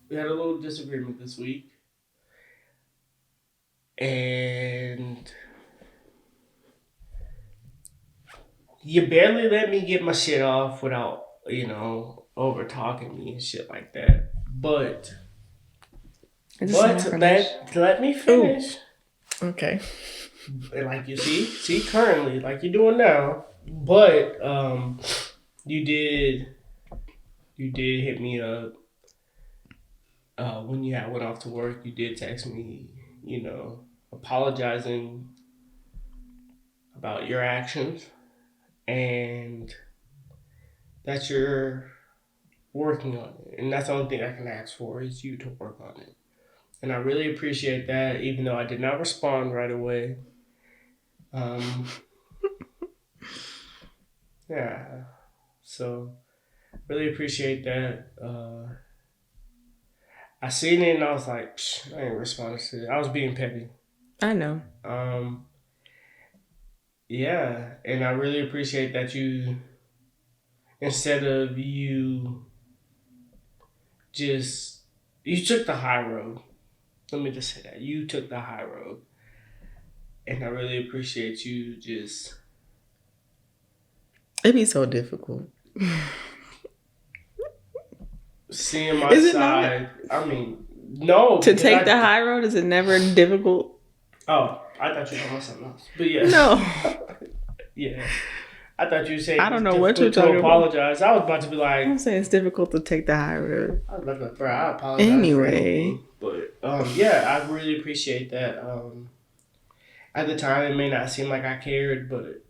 we had a little disagreement this week, and you barely let me get my shit off without, over talking me and shit like that. But Is this an let me finish. Ooh. Okay. Like you see currently, like you're doing now. But you did hit me up when you had went off to work. You did text me, apologizing about your actions and that you're working on it. And that's the only thing I can ask for is you to work on it. And I really appreciate that, even though I did not respond right away. Yeah. So really appreciate that. I seen it and I was like, I ain't responding to it. I was being petty. I know. Yeah, and I really appreciate that you, instead of you took the high road. Let me just say that. You took the high road. And I really appreciate you just... It'd be so difficult. Seeing my side. I mean, no. To take the high road, is it never difficult? Oh, I thought you were talking about something else. But yeah. No. Yeah. I thought you were saying I don't know what you're talking apologize. I was about to be like... I'm saying it's difficult to take the high road. I was like, bro, I apologize. Anyway. But yeah, I really appreciate that. At the time, it may not seem like I cared, but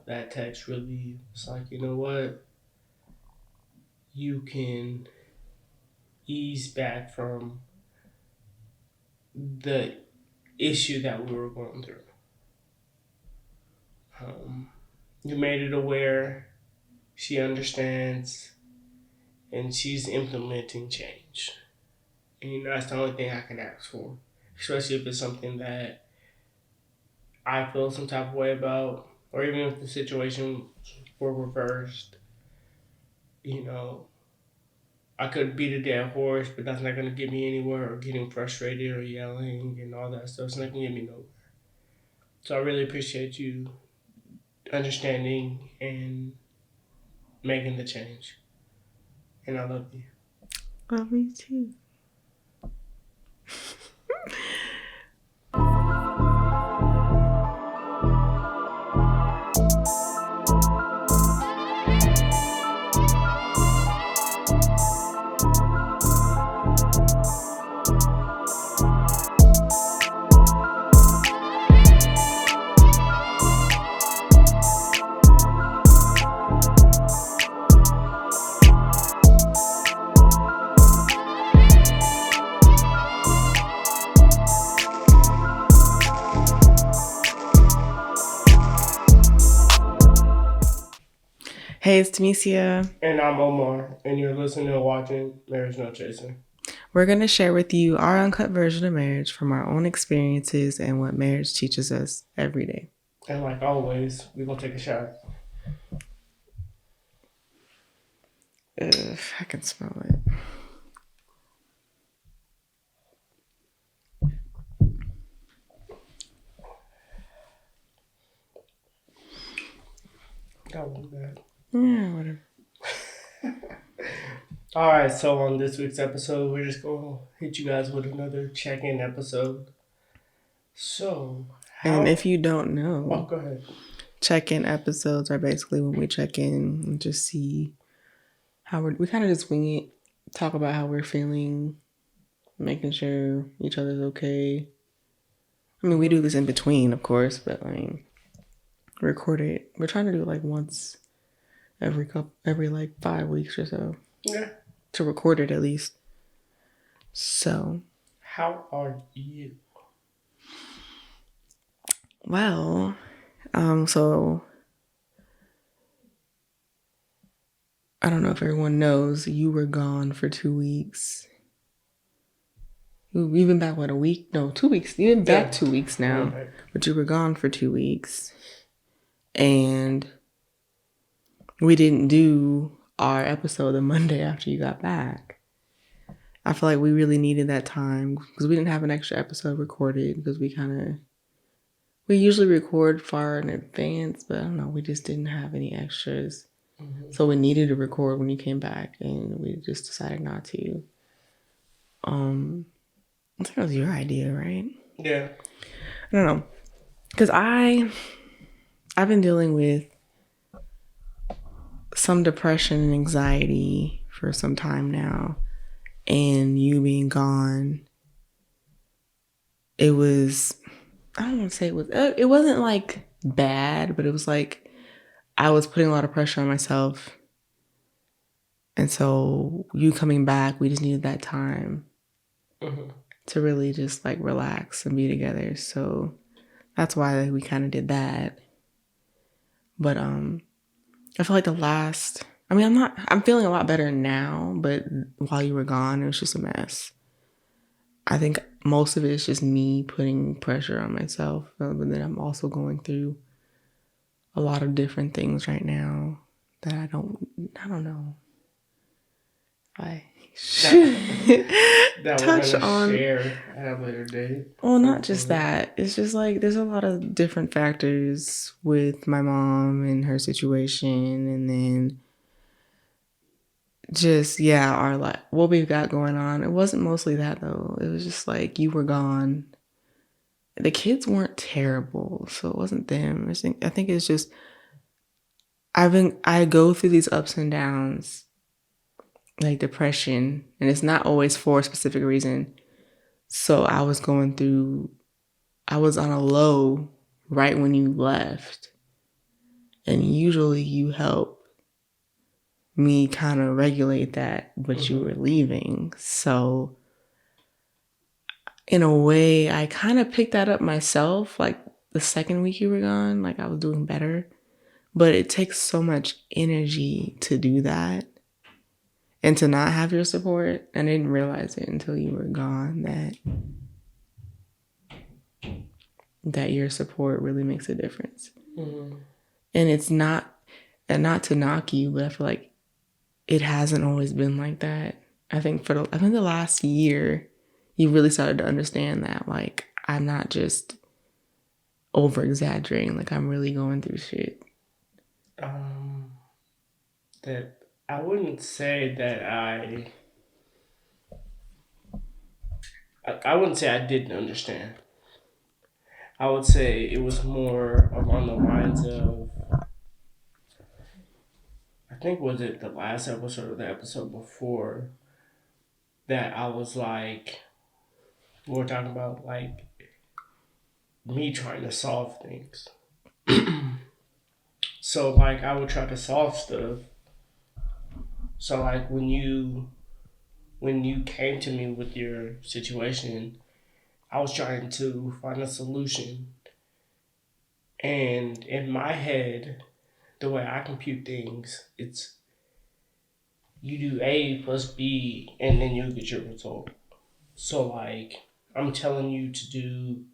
that text really was like, you know what? You can ease back from the issue that we were going through. You made it aware. She understands. And she's implementing change. And that's the only thing I can ask for. Especially if it's something that I feel some type of way about. Or even if the situation were reversed. I could beat a dead horse, but that's not going to get me anywhere, or getting frustrated or yelling and all that stuff. It's not going to get me nowhere. So I really appreciate you understanding and making the change. And I love you. Love you too. Hey, it's Tamesia. And I'm Omar, and you're listening and watching Marriage No Chaser. We're going to share with you our uncut version of marriage from our own experiences and what marriage teaches us every day. And like always, we're going to take a shot. I can smell it. That wasn't bad. Yeah, whatever. All right, so on this week's episode, we're just going to hit you guys with another check-in episode. So, and if you don't know, oh, go ahead. Check-in episodes are basically when we check in and just see how we kind of just wing it, talk about how we're feeling, making sure each other's okay. I mean, we do this in between, of course, but record it. We're trying to do it like once every like 5 weeks or so. Yeah. To record it at least. So. How are you? Well, so I don't know if everyone knows, you were gone for 2 weeks. You've been back, what, a week? No, 2 weeks. You've been back 2 weeks now. Okay. But you were gone for 2 weeks. And we didn't do our episode the Monday after you got back. I feel like we really needed that time because we didn't have an extra episode recorded because we usually record far in advance, but I don't know, we just didn't have any extras. Mm-hmm. So we needed to record when you came back, and we just decided not to. I think it was your idea, right? Yeah. I don't know. Because I've been dealing with some depression and anxiety for some time now. And you being gone, it was, I don't want to say it wasn't like bad, but it was like I was putting a lot of pressure on myself. And so you coming back, we just needed that time to really just like relax and be together. So that's why we kind of did that. But I feel like I'm feeling a lot better now, but while you were gone, it was just a mess. I think most of it is just me putting pressure on myself, but then I'm also going through a lot of different things right now that I don't know. That touch we're gonna share at a later date. Well, not just that. It's just like there's a lot of different factors with my mom and her situation, and then just what we've got going on. It wasn't mostly that though. It was just like you were gone. The kids weren't terrible, so it wasn't them. I think it's just I go through these ups and downs, like depression, and it's not always for a specific reason. So I was on a low right when you left, and usually you help me kind of regulate that, but you were leaving. So in a way, I kind of picked that up myself. Like the second week you were gone, like I was doing better, but it takes so much energy to do that and to not have your support. I didn't realize it until you were gone that your support really makes a difference. And it's not to knock you, but I feel like it hasn't always been like that. I think the last year, you really started to understand that, like, I'm not just over exaggerating, like I'm really going through shit. That I wouldn't say that I wouldn't say I didn't understand. I would say it was more along the lines of, I think was it the last episode or the episode before, that I was like, we were talking about like me trying to solve things. So like I would try to solve stuff. So like when you came to me with your situation, I was trying to find a solution. And in my head, the way I compute things, it's you do A plus B and then you'll get your result. So like I'm telling you to do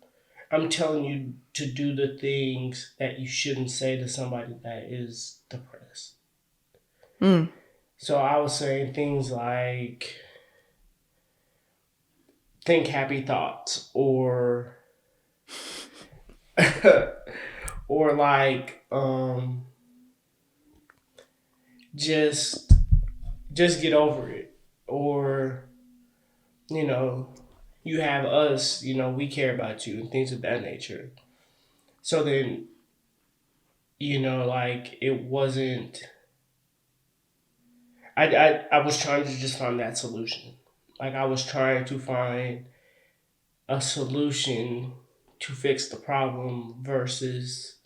the things that you shouldn't say to somebody that is depressed. So I was saying things like think happy thoughts or or like just get over it, or you have us, we care about you and things of that nature. So then like it wasn't I was trying to just find that solution. Like I was trying to find a solution to fix the problem versus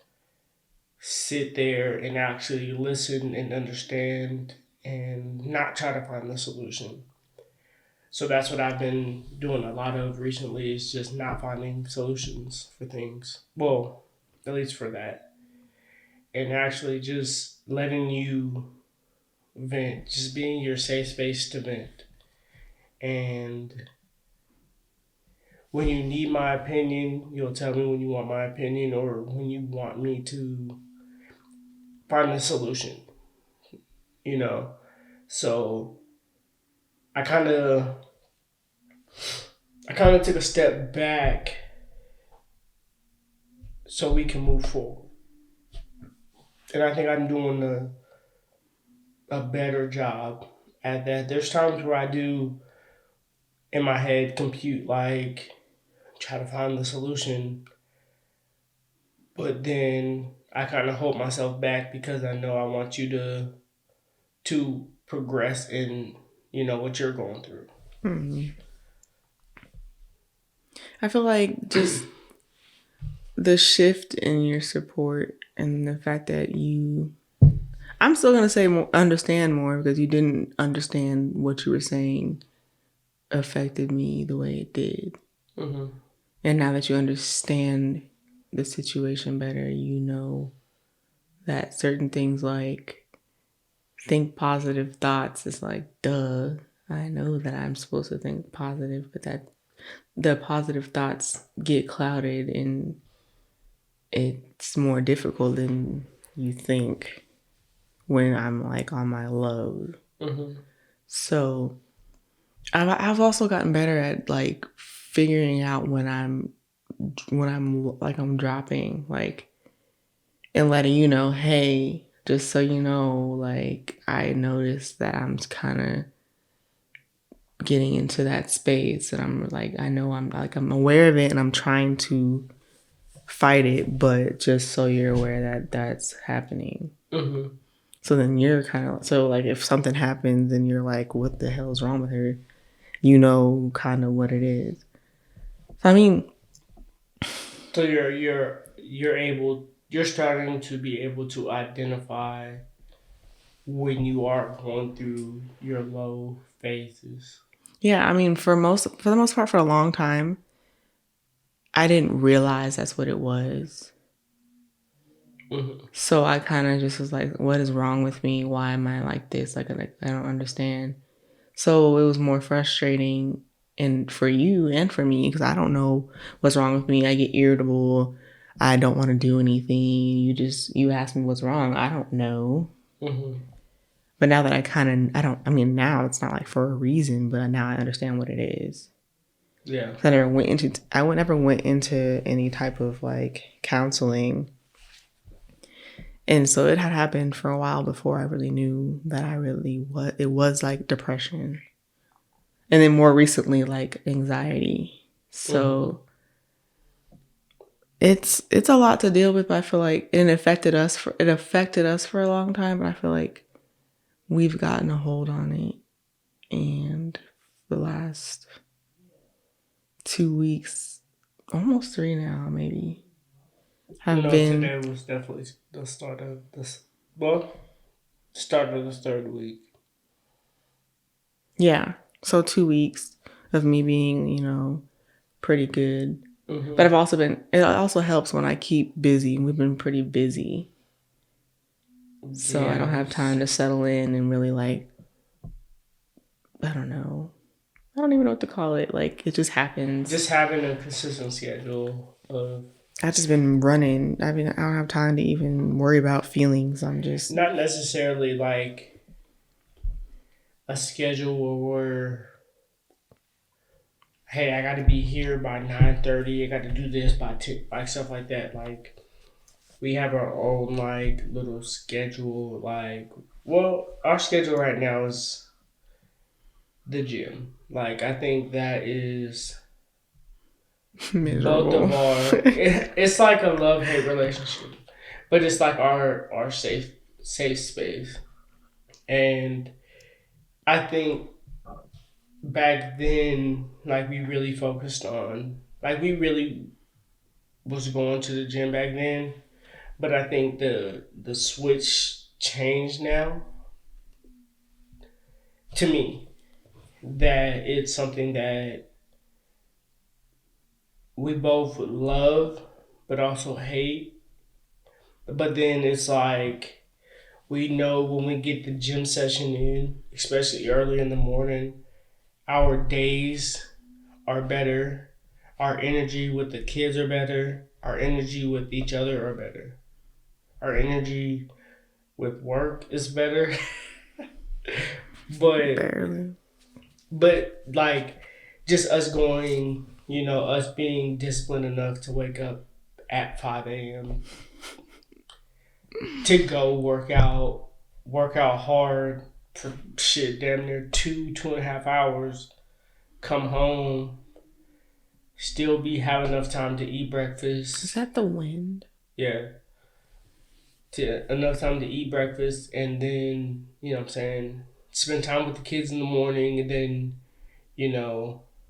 sit there and actually listen and understand and not try to find the solution. So that's what I've been doing a lot of recently, is just not finding solutions for things. Well, at least for that. And actually just letting you vent, just being your safe space to vent. And when you need my opinion, you'll tell me when you want my opinion or when you want me to find a solution. So I kind of I kind of took a step back so we can move forward. And I think I'm doing a better job at that. There's times where I do, in my head, compute, like, try to find the solution. But then I kind of hold myself back because I know I want you to progress in, what you're going through. I feel like just the shift in your support and the fact that I'm still going to say more, understand more, because you didn't understand what you were saying affected me the way it did. Mm-hmm. And now that you understand the situation better, you know that certain things like think positive thoughts is like, duh. I know that I'm supposed to think positive, but that the positive thoughts get clouded and it's more difficult than you think when I'm like on my low. Mm-hmm. So I've also gotten better at like figuring out when I'm like I'm dropping, like, and letting you know, hey, just so you know, like I noticed that I'm kind of getting into that space, and I'm like, I know I'm aware of it and I'm trying to fight it, but just so you're aware that that's happening. Mm-hmm. So then you're kind of, so like if something happens and you're like, what the hell is wrong with her? You know kind of what it is. So, I mean, so you're starting to be able to identify when you are going through your low phases. yeah, I mean, for the most part, for a long time, I didn't realize that's what it was. Mm-hmm. So I kind of just was like, what is wrong with me? Why am I like this? Like, I don't understand. So it was more frustrating, and for you and for me, because I don't know what's wrong with me. I get irritable. I don't want to do anything. You ask me what's wrong. I don't know. Mm-hmm. But now that now it's not like for a reason, but now I understand what it is. Yeah. I never went into any type of like counseling. And so it had happened for a while before I really knew that it was like depression. And then more recently, like anxiety. So it's a lot to deal with, but I feel like it affected us for a long time, but I feel like we've gotten a hold on it. And the last 2 weeks, almost 3 now, maybe, Today was definitely the start of this. Well, start of the third week. Yeah. So 2 weeks of me being, pretty good. Mm-hmm. But it also helps when I keep busy. We've been pretty busy. So yes. I don't have time to settle in and really like, I don't know. I don't even know what to call it. Like, it just happens. Just having a consistent schedule of... I've just been running. I don't have time to even worry about feelings. I'm just... Not necessarily like a schedule where, hey, I got to be here by 9:30. I got to do this by 10, like stuff like that. Like, we have our own like little schedule. Like, well, our schedule right now is the gym. Like, I think that is miserable. Both of our... it's like a love-hate relationship, but it's like our safe space. And I think back then, like, we really focused on, like, we really was going to the gym back then, but I think the switch changed now, to me, that it's something that we both love but also hate. But then it's like, we know when we get the gym session in, especially early in the morning, our days are better. Our energy with the kids are better. Our energy with each other are better. Our energy with work is better. But barely. But like, just us going, us being disciplined enough to wake up at 5 a.m. to go work out hard for shit, damn near 2.5 hours, come home, still have enough time to eat breakfast. Is that the wind? Yeah. Enough time to eat breakfast and then, spend time with the kids in the morning, and then,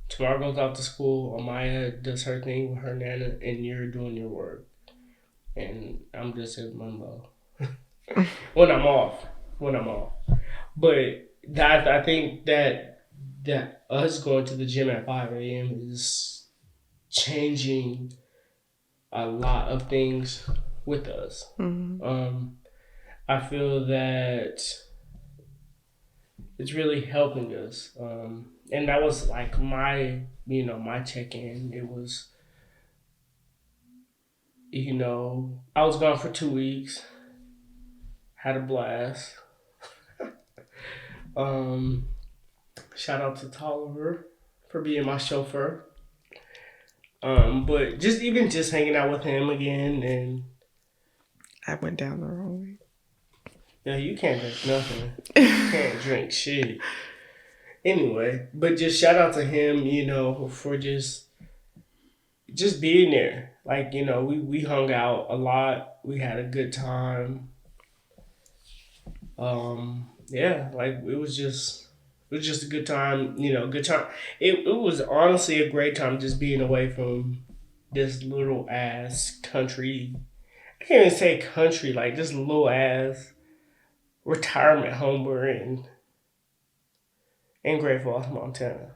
tomorrow goes off to school, Amaya does her thing with her nana, and you're doing your work. And I'm just in limbo. when I'm off. But that I think that us going to the gym at 5 a.m. is changing a lot of things with us. Mm-hmm. I feel that it's really helping us. And that was like my check-in. It was, I was gone for 2 weeks. Had a blast. Shout out to Tolliver for being my chauffeur. But just hanging out with him again, and I went down the wrong way. Yeah, you can't drink nothing. You can't drink shit. Anyway, but just shout out to him, for just being there. Like, we hung out a lot. We had a good time. Yeah, like it was just a good time, good time. It was honestly a great time just being away from this little ass country. I can't even say country, like this little ass retirement home we're in Great Falls, Montana.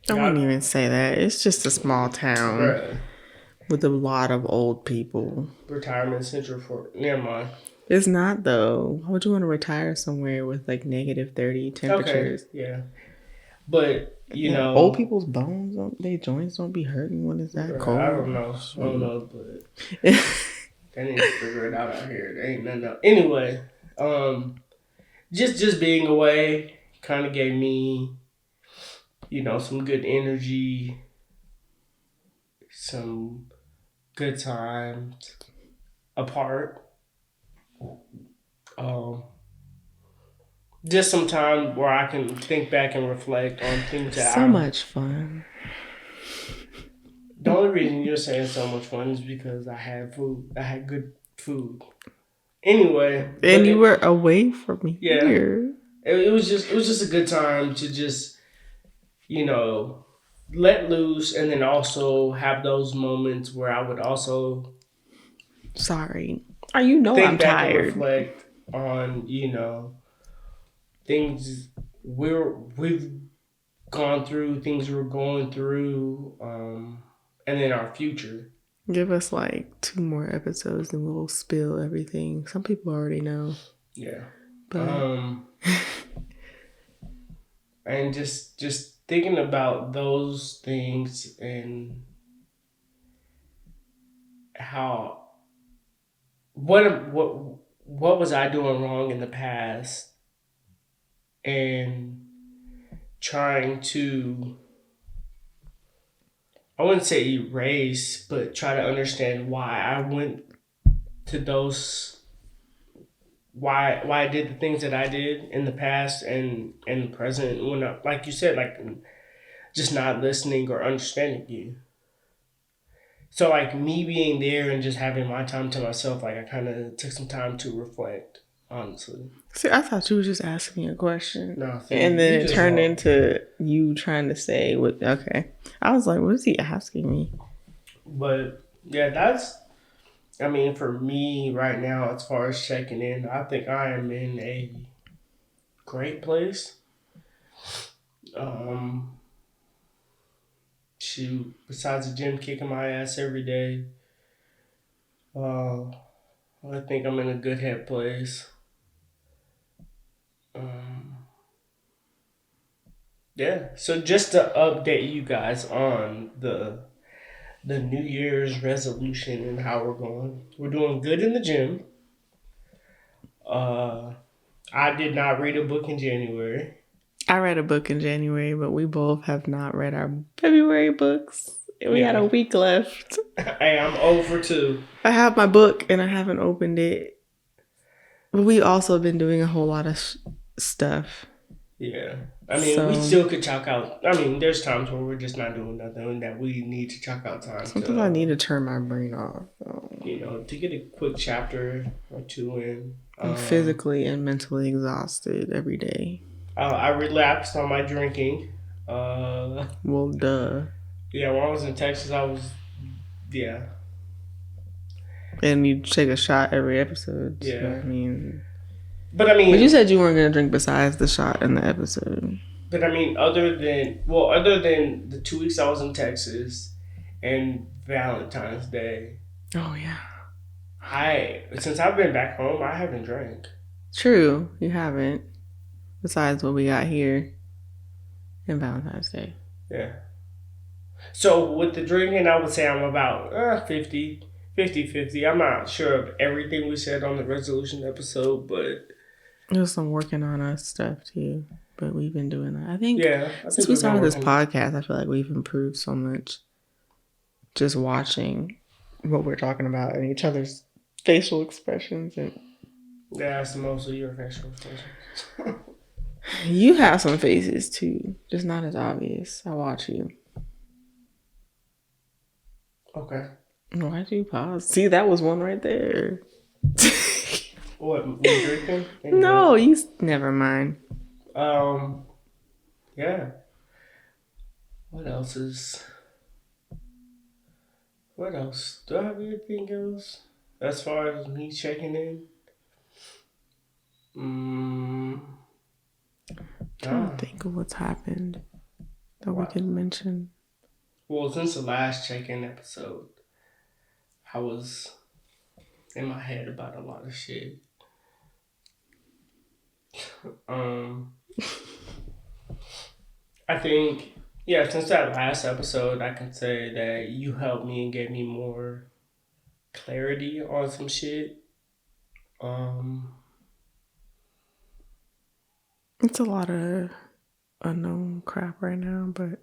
I wouldn't even say that. It's just a small town, bruh, with a lot of old people. Retirement center for, never mind. It's not though. How would you want to retire somewhere with like -30 temperatures? Okay, yeah. But old people's bones, their joints don't be hurting when it's that cold. I don't know, but they need to figure it out here. There ain't nothing else. Anyway, just being away kind of gave me, some good energy, some good times apart. Just some time where I can think back and reflect on things that so much fun. The only reason you're saying so much fun is because I had food. I had good food. Anyway, and you were away from me. Yeah, here. It was just a good time to just let loose, and then also have those moments where I would also think I'm back tired. And reflect on things we've gone through, things we're going through, and then our future. Give us like 2 more episodes and we'll spill everything. Some people already know. Yeah. But and just thinking about those things and how what was I doing wrong in the past, and trying to, I wouldn't say erase, but try to understand why I went to those, why I did the things that I did in the past and in the present, when I, like you said, like just not listening or understanding you. So like me being there and just having my time to myself, like I kind of took some time to reflect, honestly. See, I thought you were just asking a question. No, and then it turned into you trying to say what. Okay, I was like, what is he asking me? But yeah, for me right now, as far as checking in, I think I am in a great place. Shoot, besides the gym kicking my ass every day, I think I'm in a good head place. Yeah, so just to update you guys on the New Year's resolution and how we're going. We're doing good in the gym. I did not read a book in January. I read a book in January, but we both have not read our February books. We had a week left. Hey, I'm over 2. I have my book and I haven't opened it. But we also been doing a whole lot of stuff. Yeah. I mean, we still could chalk out. I mean, there's times where we're just not doing nothing that we need to chalk out time. Sometimes I need to turn my brain off. You know, to get a quick chapter or 2 in. I'm physically and mentally exhausted every day. I relapsed on my drinking. Well, duh. Yeah, when I was in Texas, yeah. And you take a shot every episode. Yeah. So, But you said you weren't going to drink besides the shot in the episode. But I mean, other than the 2 weeks I was in Texas and Valentine's Day. Oh, yeah. Since I've been back home, I haven't drank. True, you haven't. Besides what we got here and Valentine's Day. Yeah. So with the drinking, I would say I'm about 50-50. I'm not sure of everything we said on the resolution episode, but there's some working on us stuff too. But we've been doing that. I think since we we've started this podcast, I feel like we've improved so much just watching what we're talking about and each other's facial expressions. And yeah, that's most of your facial expressions. You have some faces too, just not as obvious. I watch you. Okay. Why'd you pause? See, that was one right there. What, me drinking? No, you never mind. Yeah. What else? Do I have anything else as far as me checking in? I don't think of what's happened that we can mention. Well, since the last check-in episode, I was in my head about a lot of shit. I think, since that last episode, I can say that you helped me and gave me more clarity on some shit. It's a lot of unknown crap right now, but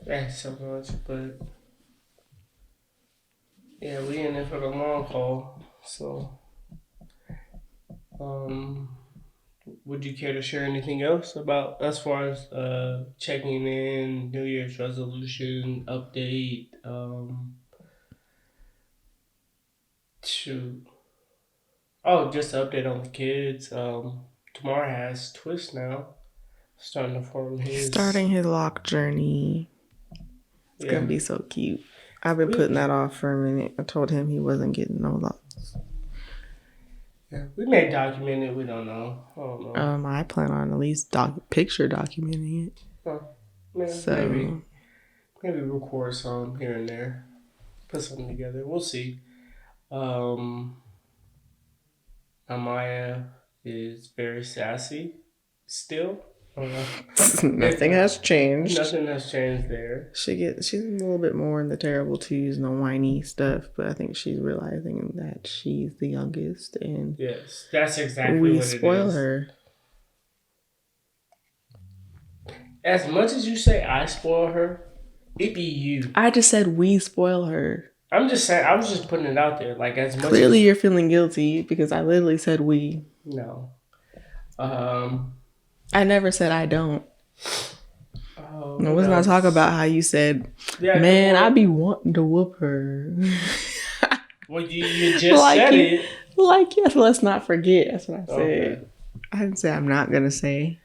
thanks so much, but yeah, we in it for the long haul. So, would you care to share anything else about as far as checking in, New Year's resolution update? Just an update on the kids. Tamar has Twist now, starting his lock journey. It's gonna be so cute. I've been putting that off for a minute. I told him he wasn't getting no locks. Yeah, we may document it. We don't know. I don't know. I plan on at least picture documenting it. Maybe record some here and there, put something together. We'll see. Amaya is very sassy still. Nothing has changed. Nothing has changed there. She's a little bit more in the terrible twos and the whiny stuff, but I think she's realizing that she's the youngest, and yes, that's exactly we what spoil it is. her. As much as you say I spoil her, it be you. I just said we spoil her. I'm just saying. I was just putting it out there. Like as much. Clearly, you're feeling guilty because I literally said we. No. I never said I don't. I was not talking about how you said, man, I be wanting to whoop her. Well, you just said it. Yes, let's not forget. That's what I said. Okay. I didn't say I'm not going to say.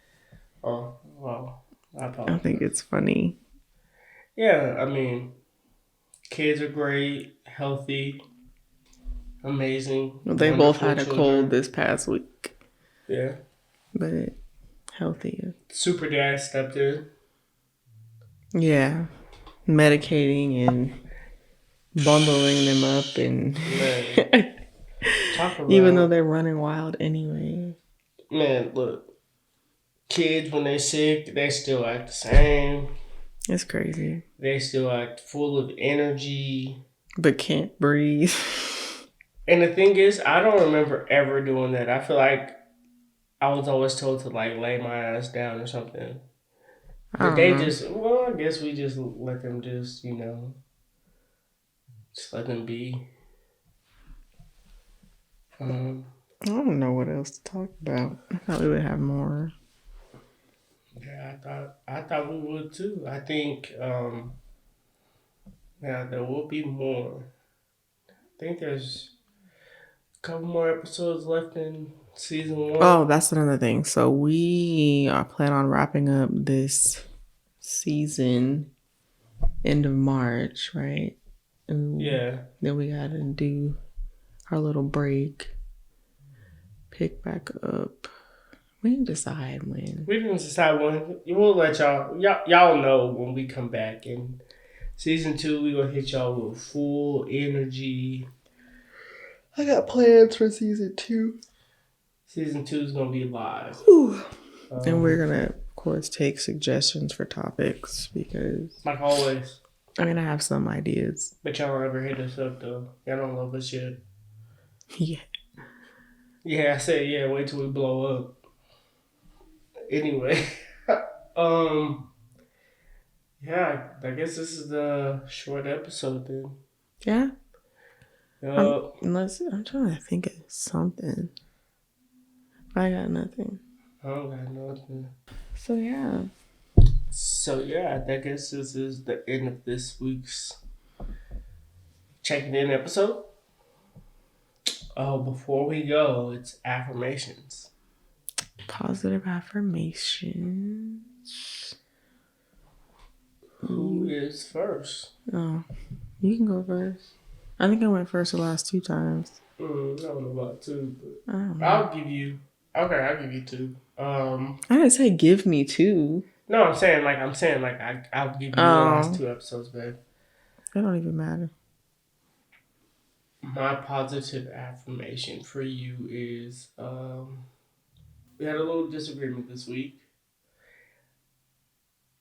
Oh, well, I apologize. I think it's funny. Yeah, I mean, kids are great, healthy, amazing. Well, they both had a cold this past week. Yeah. But healthy. Super dad stepped in. Yeah. Medicating and bundling them up and even though they're running wild anyway. Man, look. Kids when they're sick, they still act the same. It's crazy. They still act full of energy. But can't breathe. And the thing is, I don't remember ever doing that. I feel like I was always told to like lay my ass down or something. I But don't they know. just, well, I guess we just let them just, just let them be. I don't know what else to talk about. I thought we would have more. Yeah, I thought we would too. I think, yeah, there will be more. I think there's a couple more episodes left in season 1. Oh, that's another thing. So we are planning on wrapping up this season end of March, right? Yeah. Then we gotta do our little break. Pick back up. We didn't decide when. We didn't decide when. We'll let y'all know when we come back. In season 2, we gonna hit y'all with full energy. I got plans for season 2. Season 2 is gonna be live. And we're gonna, of course, take suggestions for topics because, like always. I mean, I have some ideas. But y'all don't ever hit us up though. Y'all don't love us yet. Yeah. Yeah, I said yeah. Wait till we blow up. Anyway, yeah. I guess this is the short episode then. Yeah. I'm I'm trying to think of something. I got nothing. I don't got nothing. So yeah. So yeah, I guess this is the end of this week's checking in episode. Oh, before we go, it's affirmations. Positive affirmations. Who is first? Oh, you can go first. I think I went first the last 2 times. I don't know about 2, but I don't know. I'll give you 2. I didn't say give me 2. No, I'm saying I'll give you the last 2 episodes, babe. That don't even matter. My positive affirmation for you is we had a little disagreement this week,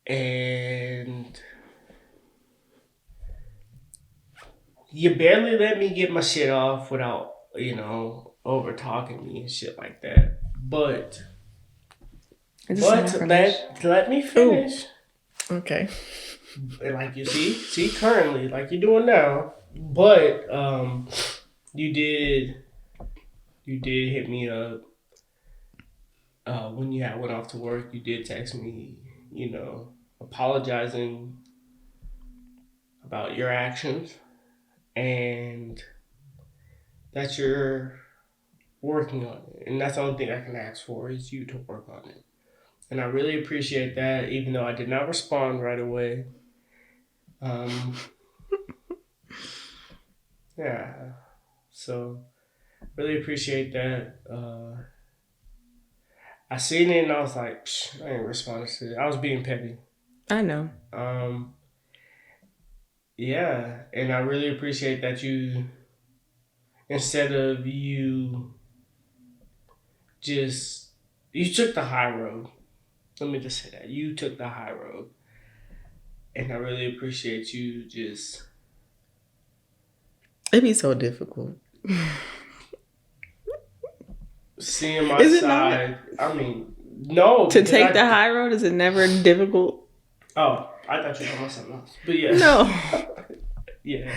and you barely let me get my shit off without over talking me and shit like that. But let me finish. Ooh. Okay. Like you see currently, like you're doing now. But you did hit me up when you went off to work. You did text me, apologizing about your actions and that you're working on it. And that's the only thing I can ask for is you to work on it. And I really appreciate that, even though I did not respond right away. Yeah, so really appreciate that. I seen it and I was like, I ain't responding to it. I was being petty. I know. Yeah, and I really appreciate that you, instead of you took the high road. Let me just say that. You took the high road. And I really appreciate you just... It'd be so difficult. Seeing my side. I mean, no. To take the high road, is it never difficult? Oh, I thought you were talking about something else. But yeah. No. Yeah.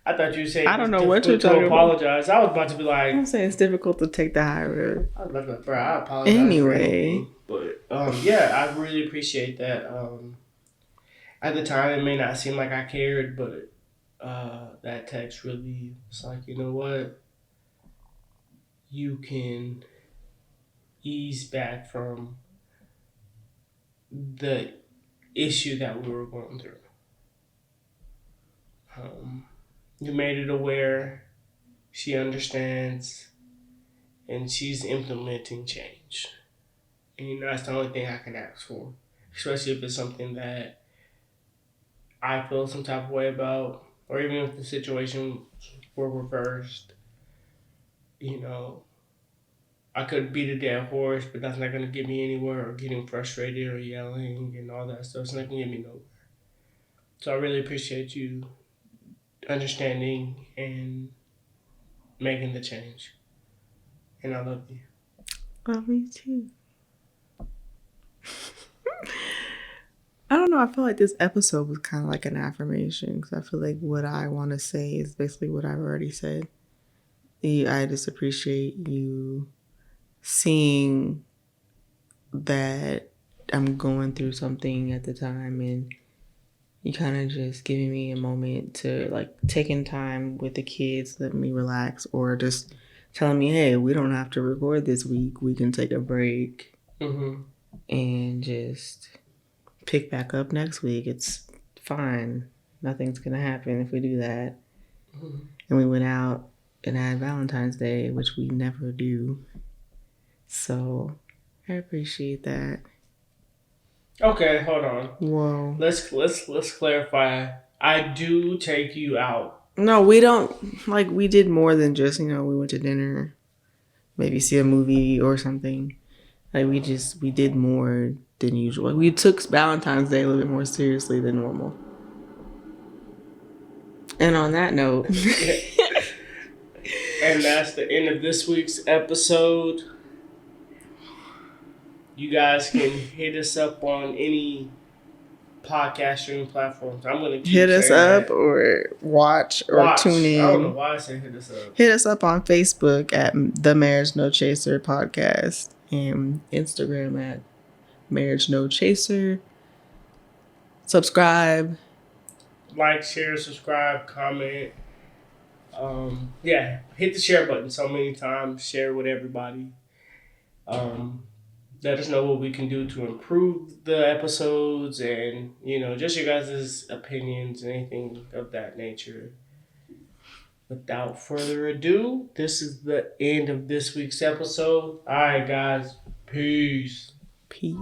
I thought you were saying I don't know what you're talking apologize. I was about to be like... I'm saying it's difficult to take the high road. I was about to be like, bro, I apologize. Anyway. But yeah, I really appreciate that. At the time, it may not seem like I cared, but that text really was like, you know what? You can ease back from the issue that we were going through. You made it aware. She understands. And she's implementing change. And that's the only thing I can ask for. Especially if it's something that I feel some type of way about. Or even if the situation were reversed. I could beat a dead horse, but that's not going to get me anywhere, or getting frustrated or yelling and all that stuff. It's not going to get me nowhere. So I really appreciate you understanding and making the change. And I love you. Love me too. I don't know. I feel like this episode was kind of like an affirmation because I feel like what I want to say is basically what I've already said. I just appreciate you seeing that I'm going through something at the time and you kind of just giving me a moment to like taking time with the kids, let me relax, or just telling me, hey, we don't have to record this week. We can take a break and just pick back up next week. It's fine. Nothing's going to happen if we do that. And we went out and had Valentine's Day, which we never do. So I appreciate that. Okay, hold on. Whoa. Let's clarify. I do take you out. No, we don't. Like, we did more than just, we went to dinner, maybe see a movie or something. Like, we did more than usual. We took Valentine's Day a little bit more seriously than normal. And on that note. And that's the end of this week's episode. You guys can hit us up on any podcast streaming platforms. I'm going to hit us up or watch or tune in. I don't know why I said hit us up. Hit us up on Facebook at the Marriage No Chaser podcast and Instagram at Marriage No Chaser. Subscribe. Like, share, subscribe, comment. Hit the share button so many times. Share with everybody. Let us know what we can do to improve the episodes and, just your guys' opinions and anything of that nature. Without further ado, this is the end of this week's episode. All right, guys. Peace. Peace.